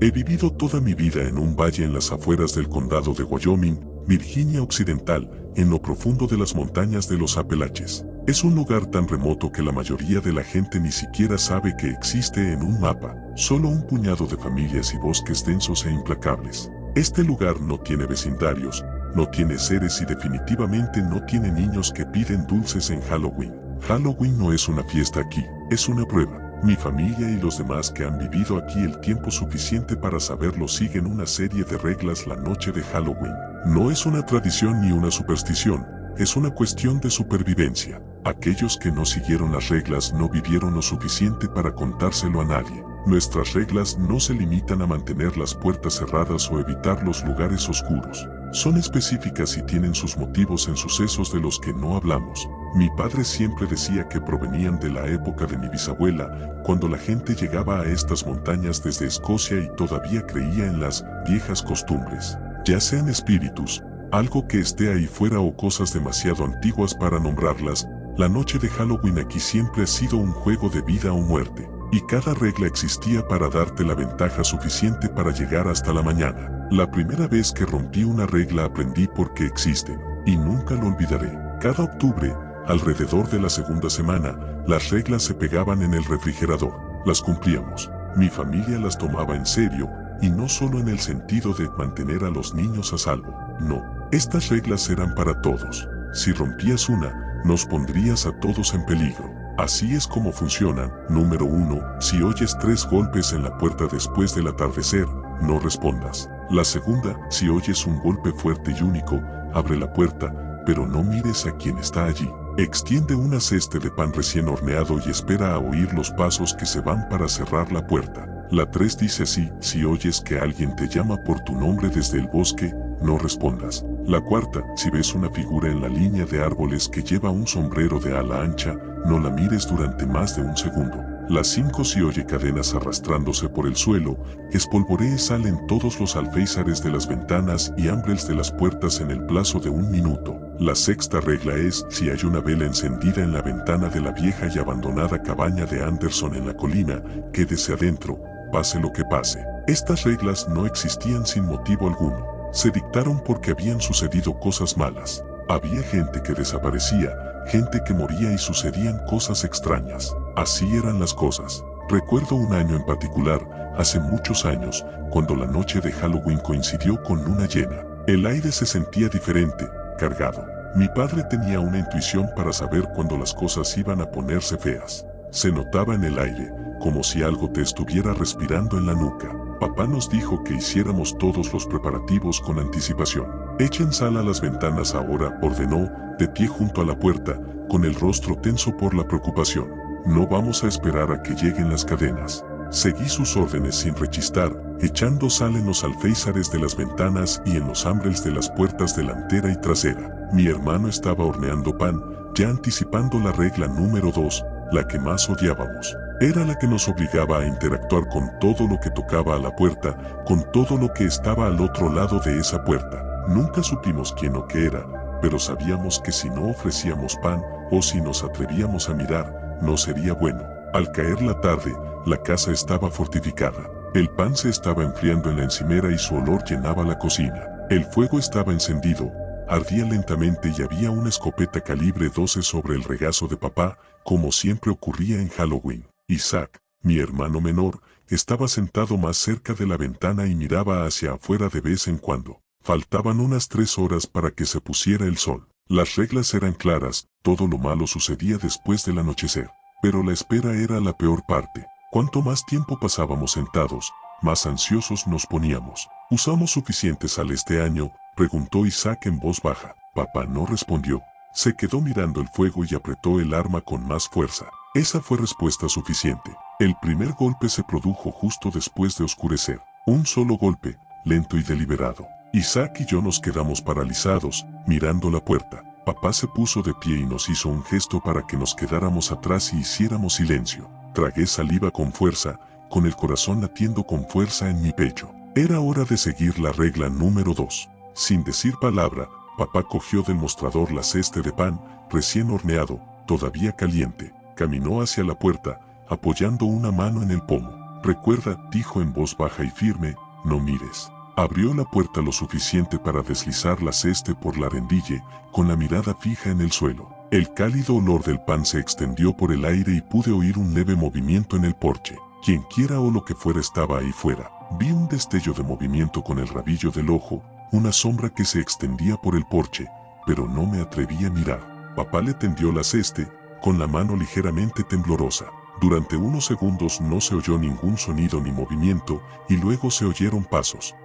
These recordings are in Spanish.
He vivido toda mi vida en un valle en las afueras del condado de Wyoming, Virginia Occidental, en lo profundo de las montañas de los Apalaches. Es un lugar tan remoto que la mayoría de la gente ni siquiera sabe que existe en un mapa, solo un puñado de familias y bosques densos e implacables. Este lugar no tiene vecindarios, no tiene seres y definitivamente no tiene niños que piden dulces en Halloween. Halloween no es una fiesta aquí, es una prueba. Mi familia y los demás que han vivido aquí el tiempo suficiente para saberlo siguen una serie de reglas la noche de Halloween. No es una tradición ni una superstición, es una cuestión de supervivencia. Aquellos que no siguieron las reglas no vivieron lo suficiente para contárselo a nadie. Nuestras reglas no se limitan a mantener las puertas cerradas o evitar los lugares oscuros. Son específicas y tienen sus motivos en sucesos de los que no hablamos. Mi padre siempre decía que provenían de la época de mi bisabuela, cuando la gente llegaba a estas montañas desde Escocia y todavía creía en las viejas costumbres. Ya sean espíritus, algo que esté ahí fuera o cosas demasiado antiguas para nombrarlas, la noche de Halloween aquí siempre ha sido un juego de vida o muerte. Y cada regla existía para darte la ventaja suficiente para llegar hasta la mañana. La primera vez que rompí una regla aprendí por qué existen, y nunca lo olvidaré. Cada octubre, alrededor de la segunda semana, las reglas se pegaban en el refrigerador. Las cumplíamos. Mi familia las tomaba en serio, y no solo en el sentido de mantener a los niños a salvo. No, estas reglas eran para todos. Si rompías una, nos pondrías a todos en peligro. Así es como funcionan. Número 1. Si oyes 3 golpes en la puerta después del atardecer, no respondas. La segunda, si oyes un golpe fuerte y único, abre la puerta, pero no mires a quien está allí. Extiende una cesta de pan recién horneado y espera a oír los pasos que se van para cerrar la puerta. La 3 dice así, si oyes que alguien te llama por tu nombre desde el bosque, no respondas. La cuarta, si ves una figura en la línea de árboles que lleva un sombrero de ala ancha, no la mires durante más de un segundo. La 5, si oye cadenas arrastrándose por el suelo, espolvoree sal en todos los alféizares de las ventanas y hambres de las puertas en el plazo de 1 minuto. La 6ª regla es, si hay una vela encendida en la ventana de la vieja y abandonada cabaña de Anderson en la colina, quédese adentro, pase lo que pase. Estas reglas no existían sin motivo alguno. Se dictaron porque habían sucedido cosas malas. Había gente que desaparecía, gente que moría y sucedían cosas extrañas. Así eran las cosas. Recuerdo un año en particular, hace muchos años, cuando la noche de Halloween coincidió con luna llena. El aire se sentía diferente, cargado. Mi padre tenía una intuición para saber cuando las cosas iban a ponerse feas. Se notaba en el aire, como si algo te estuviera respirando en la nuca. Papá nos dijo que hiciéramos todos los preparativos con anticipación. Echen sal a las ventanas ahora, ordenó, de pie junto a la puerta, con el rostro tenso por la preocupación. No vamos a esperar a que lleguen las cadenas. Seguí sus órdenes sin rechistar, echando sal en los alféizares de las ventanas y en los hambres de las puertas delantera y trasera. Mi hermano estaba horneando pan, ya anticipando la regla número 2, la que más odiábamos. Era la que nos obligaba a interactuar con todo lo que tocaba a la puerta, con todo lo que estaba al otro lado de esa puerta. Nunca supimos quién o qué era, pero sabíamos que si no ofrecíamos pan, o si nos atrevíamos a mirar, no sería bueno. Al caer la tarde, la casa estaba fortificada. El pan se estaba enfriando en la encimera y su olor llenaba la cocina. El fuego estaba encendido, ardía lentamente y había una escopeta calibre 12 sobre el regazo de papá, como siempre ocurría en Halloween. Isaac, mi hermano menor, estaba sentado más cerca de la ventana y miraba hacia afuera de vez en cuando. Faltaban unas 3 horas para que se pusiera el sol. Las reglas eran claras, todo lo malo sucedía después del anochecer. Pero la espera era la peor parte. Cuanto más tiempo pasábamos sentados, más ansiosos nos poníamos. ¿Usamos suficiente sal este año?, preguntó Isaac en voz baja. Papá no respondió. Se quedó mirando el fuego y apretó el arma con más fuerza. Esa fue respuesta suficiente. El primer golpe se produjo justo después de oscurecer. Un solo golpe, lento y deliberado. Isaac y yo nos quedamos paralizados, mirando la puerta. Papá se puso de pie y nos hizo un gesto para que nos quedáramos atrás y hiciéramos silencio. Tragué saliva con fuerza, con el corazón latiendo con fuerza en mi pecho. Era hora de seguir la regla número 2. Sin decir palabra, papá cogió del mostrador la cesta de pan, recién horneado, todavía caliente. Caminó hacia la puerta, apoyando una mano en el pomo. Recuerda, dijo en voz baja y firme, no mires. Abrió la puerta lo suficiente para deslizar la ceste por la rendille, con la mirada fija en el suelo. El cálido olor del pan se extendió por el aire y pude oír un leve movimiento en el porche. Quienquiera o lo que fuera estaba ahí fuera. Vi un destello de movimiento con el rabillo del ojo, una sombra que se extendía por el porche, pero no me atreví a mirar. Papá le tendió la ceste, con la mano ligeramente temblorosa. Durante unos segundos no se oyó ningún sonido ni movimiento, y luego se oyeron pasos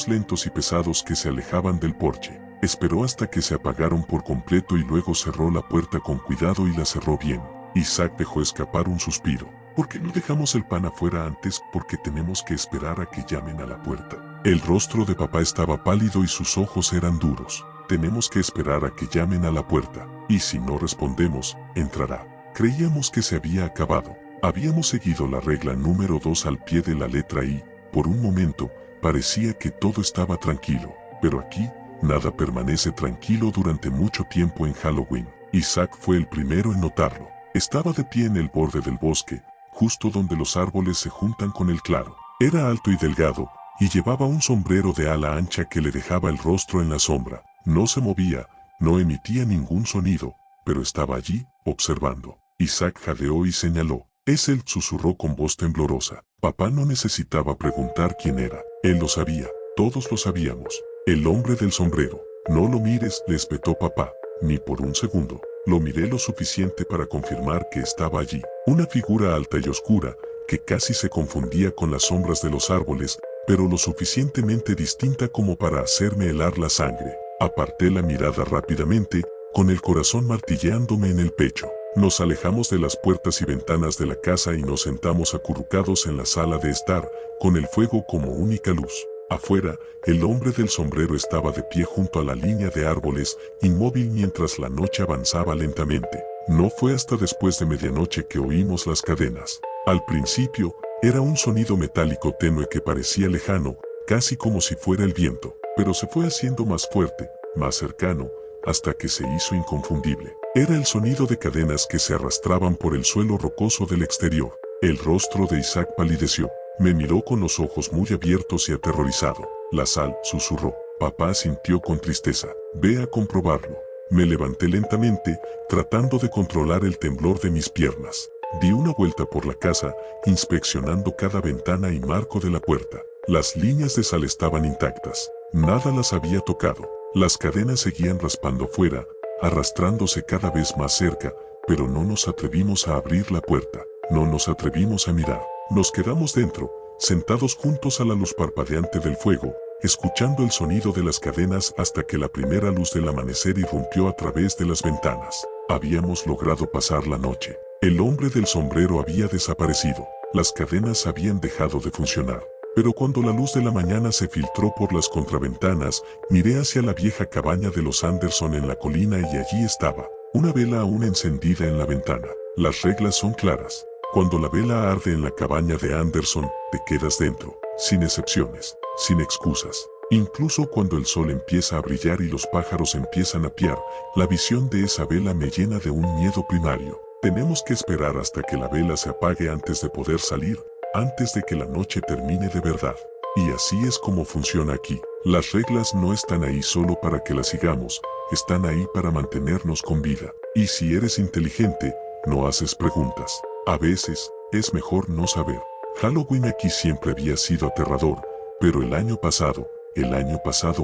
lentos y pesados que se alejaban del porche. Esperó hasta que se apagaron por completo y luego cerró la puerta con cuidado y la cerró bien. Isaac dejó escapar un suspiro. ¿Por qué no dejamos el pan afuera antes? Porque tenemos que esperar a que llamen a la puerta. El rostro de papá estaba pálido y sus ojos eran duros. Tenemos que esperar a que llamen a la puerta, y si no respondemos, entrará. Creíamos que se había acabado. Habíamos seguido la regla número 2 al pie de la letra y, por un momento, parecía que todo estaba tranquilo. Pero aquí, nada permanece tranquilo durante mucho tiempo en Halloween. Isaac fue el primero en notarlo. Estaba de pie en el borde del bosque, justo donde los árboles se juntan con el claro. Era alto y delgado, y llevaba un sombrero de ala ancha que le dejaba el rostro en la sombra. No se movía, no emitía ningún sonido, pero estaba allí, observando. Isaac jadeó y señaló. Es él, susurró con voz temblorosa. Papá no necesitaba preguntar quién era. Él lo sabía, todos lo sabíamos. El hombre del sombrero. No lo mires, le espetó papá. Ni por un segundo. Lo miré lo suficiente para confirmar que estaba allí. Una figura alta y oscura, que casi se confundía con las sombras de los árboles, pero lo suficientemente distinta como para hacerme helar la sangre. Aparté la mirada rápidamente, con el corazón martilleándome en el pecho. Nos alejamos de las puertas y ventanas de la casa y nos sentamos acurrucados en la sala de estar, con el fuego como única luz. Afuera, el hombre del sombrero estaba de pie junto a la línea de árboles, inmóvil mientras la noche avanzaba lentamente. No fue hasta después de medianoche que oímos las cadenas. Al principio, era un sonido metálico tenue que parecía lejano, casi como si fuera el viento, pero se fue haciendo más fuerte, más cercano, hasta que se hizo inconfundible. Era el sonido de cadenas que se arrastraban por el suelo rocoso del exterior. El rostro de Isaac palideció. Me miró con los ojos muy abiertos y aterrorizado. La sal, susurró. Papá sintió con tristeza. Ve a comprobarlo. Me levanté lentamente, tratando de controlar el temblor de mis piernas. Di una vuelta por la casa, inspeccionando cada ventana y marco de la puerta. Las líneas de sal estaban intactas. Nada las había tocado. Las cadenas seguían raspando fuera, arrastrándose cada vez más cerca, pero no nos atrevimos a abrir la puerta. No nos atrevimos a mirar. Nos quedamos dentro, sentados juntos a la luz parpadeante del fuego, escuchando el sonido de las cadenas hasta que la primera luz del amanecer irrumpió a través de las ventanas. Habíamos logrado pasar la noche. El hombre del sombrero había desaparecido. Las cadenas habían dejado de funcionar. Pero cuando la luz de la mañana se filtró por las contraventanas, miré hacia la vieja cabaña de los Anderson en la colina y allí estaba, una vela aún encendida en la ventana. Las reglas son claras. Cuando la vela arde en la cabaña de Anderson, te quedas dentro, sin excepciones, sin excusas. Incluso cuando el sol empieza a brillar y los pájaros empiezan a piar, la visión de esa vela me llena de un miedo primario. Tenemos que esperar hasta que la vela se apague antes de poder salir, antes de que la noche termine de verdad. Y así es como funciona aquí. Las reglas no están ahí solo para que las sigamos, están ahí para mantenernos con vida. Y si eres inteligente, no haces preguntas. A veces, es mejor no saber. Halloween aquí siempre había sido aterrador, pero el año pasado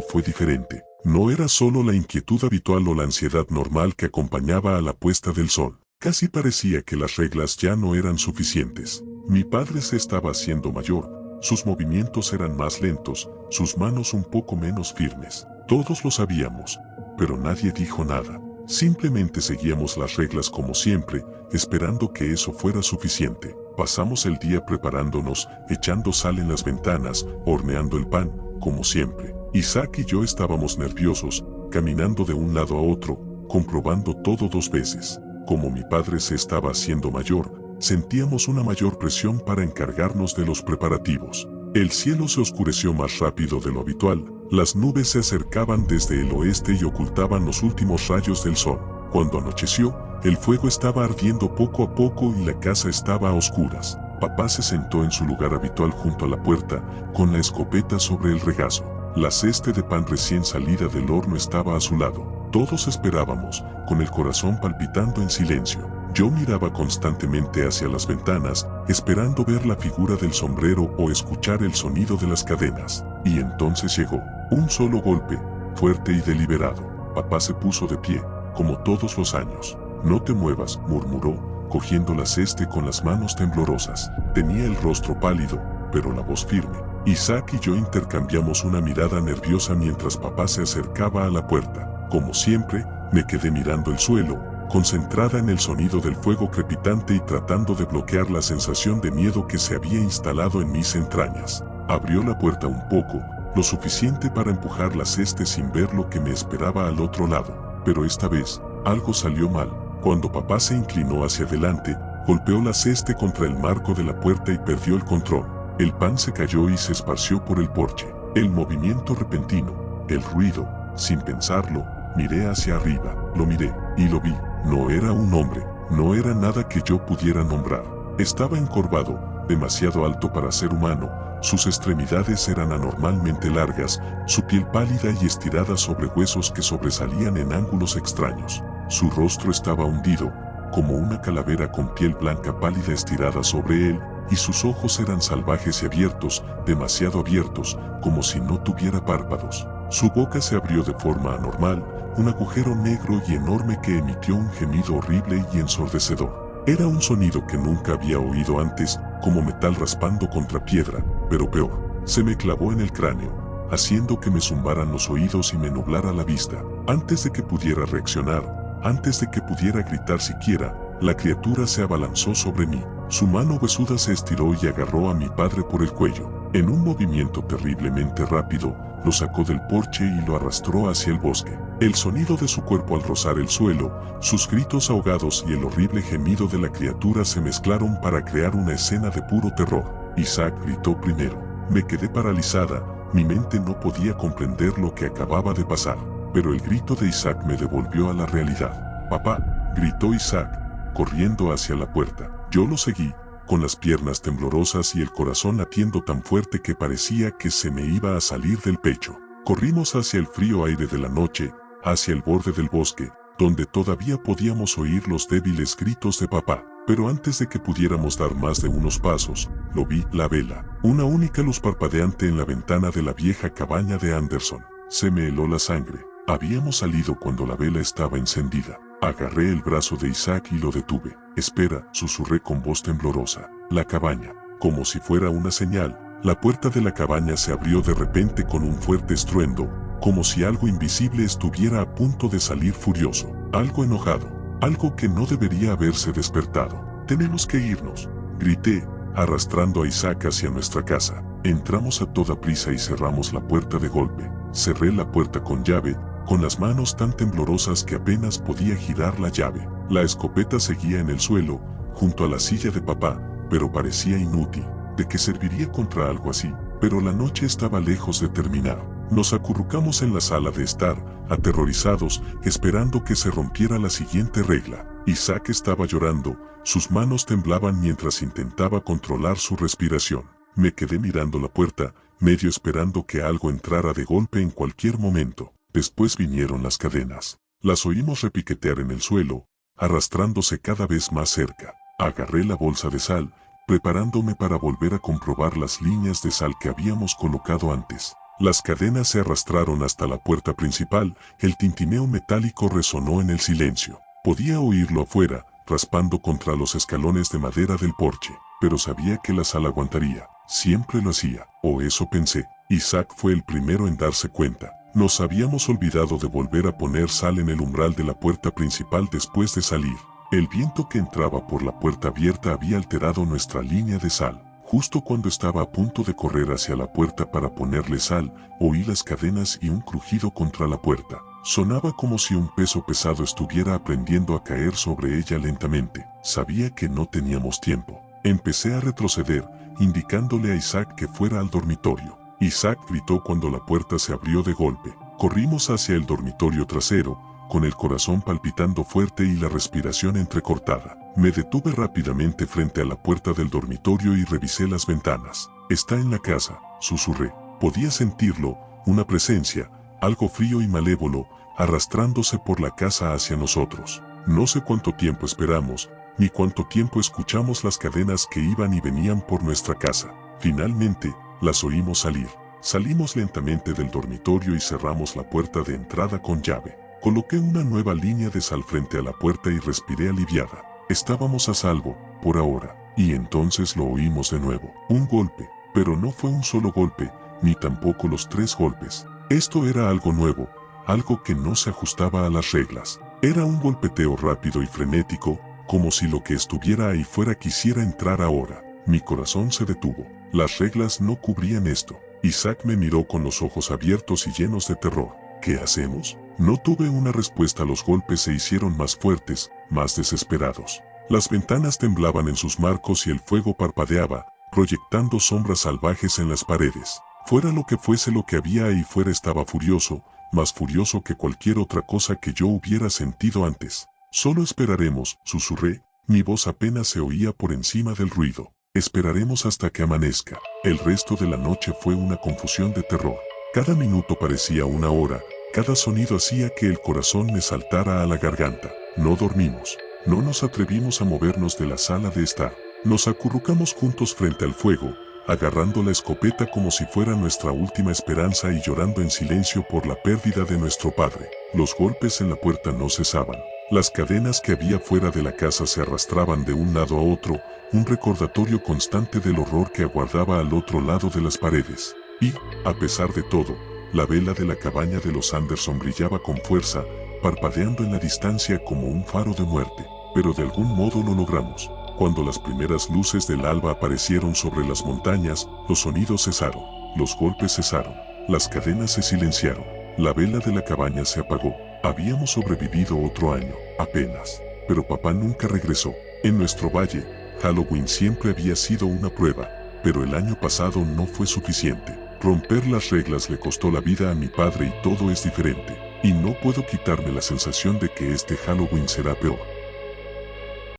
fue diferente. No era solo la inquietud habitual o la ansiedad normal que acompañaba a la puesta del sol. Casi parecía que las reglas ya no eran suficientes. Mi padre se estaba haciendo mayor, sus movimientos eran más lentos, sus manos un poco menos firmes. Todos lo sabíamos, pero nadie dijo nada. Simplemente seguíamos las reglas como siempre, esperando que eso fuera suficiente. Pasamos el día preparándonos, echando sal en las ventanas, horneando el pan, como siempre. Isaac y yo estábamos nerviosos, caminando de un lado a otro, comprobando todo 2 veces. Como mi padre se estaba haciendo mayor, sentíamos una mayor presión para encargarnos de los preparativos. El cielo se oscureció más rápido de lo habitual, las nubes se acercaban desde el oeste y ocultaban los últimos rayos del sol. Cuando anocheció, el fuego estaba ardiendo poco a poco y la casa estaba a oscuras. Papá se sentó en su lugar habitual junto a la puerta, con la escopeta sobre el regazo. La cesta de pan recién salida del horno estaba a su lado. Todos esperábamos, con el corazón palpitando en silencio. Yo miraba constantemente hacia las ventanas, esperando ver la figura del sombrero o escuchar el sonido de las cadenas. Y entonces llegó. Un solo golpe, fuerte y deliberado. Papá se puso de pie, como todos los años. «No te muevas», murmuró, cogiendo la cesta con las manos temblorosas. Tenía el rostro pálido, pero la voz firme. Isaac y yo intercambiamos una mirada nerviosa mientras papá se acercaba a la puerta. Como siempre, me quedé mirando el suelo, concentrada en el sonido del fuego crepitante y tratando de bloquear la sensación de miedo que se había instalado en mis entrañas. Abrió la puerta un poco, lo suficiente para empujar la cesta sin ver lo que me esperaba al otro lado. Pero esta vez, algo salió mal. Cuando papá se inclinó hacia adelante, golpeó la cesta contra el marco de la puerta y perdió el control. El pan se cayó y se esparció por el porche. El movimiento repentino, el ruido, sin pensarlo, miré hacia arriba. Lo miré, y lo vi. No era un hombre, no era nada que yo pudiera nombrar. Estaba encorvado, demasiado alto para ser humano, sus extremidades eran anormalmente largas, su piel pálida y estirada sobre huesos que sobresalían en ángulos extraños. Su rostro estaba hundido, como una calavera con piel blanca pálida estirada sobre él, y sus ojos eran salvajes y abiertos, demasiado abiertos, como si no tuviera párpados. Su boca se abrió de forma anormal, un agujero negro y enorme que emitió un gemido horrible y ensordecedor. Era un sonido que nunca había oído antes, como metal raspando contra piedra, pero peor. Se me clavó en el cráneo, haciendo que me zumbaran los oídos y me nublara la vista. Antes de que pudiera reaccionar, antes de que pudiera gritar siquiera, la criatura se abalanzó sobre mí. Su mano huesuda se estiró y agarró a mi padre por el cuello. En un movimiento terriblemente rápido, lo sacó del porche y lo arrastró hacia el bosque. El sonido de su cuerpo al rozar el suelo, sus gritos ahogados y el horrible gemido de la criatura se mezclaron para crear una escena de puro terror. Isaac gritó primero. Me quedé paralizada, mi mente no podía comprender lo que acababa de pasar. Pero el grito de Isaac me devolvió a la realidad. «Papá», gritó Isaac, corriendo hacia la puerta. Yo lo seguí, con las piernas temblorosas y el corazón latiendo tan fuerte que parecía que se me iba a salir del pecho. Corrimos hacia el frío aire de la noche, hacia el borde del bosque, donde todavía podíamos oír los débiles gritos de papá. Pero antes de que pudiéramos dar más de unos pasos, lo vi, la vela, una única luz parpadeante en la ventana de la vieja cabaña de Anderson. Se me heló la sangre. Habíamos salido cuando la vela estaba encendida. Agarré el brazo de Isaac y lo detuve. «Espera», susurré con voz temblorosa. La cabaña. Como si fuera una señal, la puerta de la cabaña se abrió de repente con un fuerte estruendo, como si algo invisible estuviera a punto de salir furioso. Algo enojado. Algo que no debería haberse despertado. «Tenemos que irnos», grité, arrastrando a Isaac hacia nuestra casa. Entramos a toda prisa y cerramos la puerta de golpe. Cerré la puerta con llave, con las manos tan temblorosas que apenas podía girar la llave. La escopeta seguía en el suelo, junto a la silla de papá, pero parecía inútil. ¿De qué serviría contra algo así? Pero la noche estaba lejos de terminar. Nos acurrucamos en la sala de estar, aterrorizados, esperando que se rompiera la siguiente regla. Isaac estaba llorando, sus manos temblaban mientras intentaba controlar su respiración. Me quedé mirando la puerta, medio esperando que algo entrara de golpe en cualquier momento. Después vinieron las cadenas. Las oímos repiquetear en el suelo, arrastrándose cada vez más cerca. Agarré la bolsa de sal, preparándome para volver a comprobar las líneas de sal que habíamos colocado antes. Las cadenas se arrastraron hasta la puerta principal, el tintineo metálico resonó en el silencio. Podía oírlo afuera, raspando contra los escalones de madera del porche, pero sabía que la sal aguantaría. Siempre lo hacía, o eso pensé. Isaac fue el primero en darse cuenta. Nos habíamos olvidado de volver a poner sal en el umbral de la puerta principal después de salir. El viento que entraba por la puerta abierta había alterado nuestra línea de sal. Justo cuando estaba a punto de correr hacia la puerta para ponerle sal, oí las cadenas y un crujido contra la puerta. Sonaba como si un peso pesado estuviera aprendiendo a caer sobre ella lentamente. Sabía que no teníamos tiempo. Empecé a retroceder, indicándole a Isaac que fuera al dormitorio. Isaac gritó cuando la puerta se abrió de golpe. Corrimos hacia el dormitorio trasero, con el corazón palpitando fuerte y la respiración entrecortada. Me detuve rápidamente frente a la puerta del dormitorio y revisé las ventanas. Está en la casa, susurré. Podía sentirlo, una presencia, algo frío y malévolo, arrastrándose por la casa hacia nosotros. No sé cuánto tiempo esperamos, ni cuánto tiempo escuchamos las cadenas que iban y venían por nuestra casa. Finalmente, las oímos salir. Salimos lentamente del dormitorio y cerramos la puerta de entrada con llave. Coloqué una nueva línea de sal frente a la puerta y respiré aliviada. Estábamos a salvo, por ahora. Y entonces lo oímos de nuevo. Un golpe, pero no fue un solo golpe, ni tampoco los 3 golpes. Esto era algo nuevo, algo que no se ajustaba a las reglas. Era un golpeteo rápido y frenético, como si lo que estuviera ahí fuera quisiera entrar ahora. Mi corazón se detuvo. Las reglas no cubrían esto. Isaac me miró con los ojos abiertos y llenos de terror. ¿Qué hacemos? No tuve una respuesta. Los golpes se hicieron más fuertes, más desesperados. Las ventanas temblaban en sus marcos y el fuego parpadeaba, proyectando sombras salvajes en las paredes. Fuera lo que fuese lo que había ahí fuera, estaba furioso, más furioso que cualquier otra cosa que yo hubiera sentido antes. Solo esperaremos, susurré, mi voz apenas se oía por encima del ruido. Esperaremos hasta que amanezca. El resto de la noche fue una confusión de terror. Cada minuto parecía una hora, cada sonido hacía que el corazón me saltara a la garganta. No dormimos. No nos atrevimos a movernos de la sala de estar. Nos acurrucamos juntos frente al fuego, agarrando la escopeta como si fuera nuestra última esperanza y llorando en silencio por la pérdida de nuestro padre. Los golpes en la puerta no cesaban. Las cadenas que había fuera de la casa se arrastraban de un lado a otro, un recordatorio constante del horror que aguardaba al otro lado de las paredes. Y, a pesar de todo, la vela de la cabaña de los Anderson brillaba con fuerza, parpadeando en la distancia como un faro de muerte. Pero de algún modo lo logramos. Cuando las primeras luces del alba aparecieron sobre las montañas, los sonidos cesaron, los golpes cesaron, las cadenas se silenciaron, la vela de la cabaña se apagó. Habíamos sobrevivido otro año, apenas. Pero papá nunca regresó. En nuestro valle, Halloween siempre había sido una prueba, pero el año pasado no fue suficiente. Romper las reglas le costó la vida a mi padre y todo es diferente. Y no puedo quitarme la sensación de que este Halloween será peor.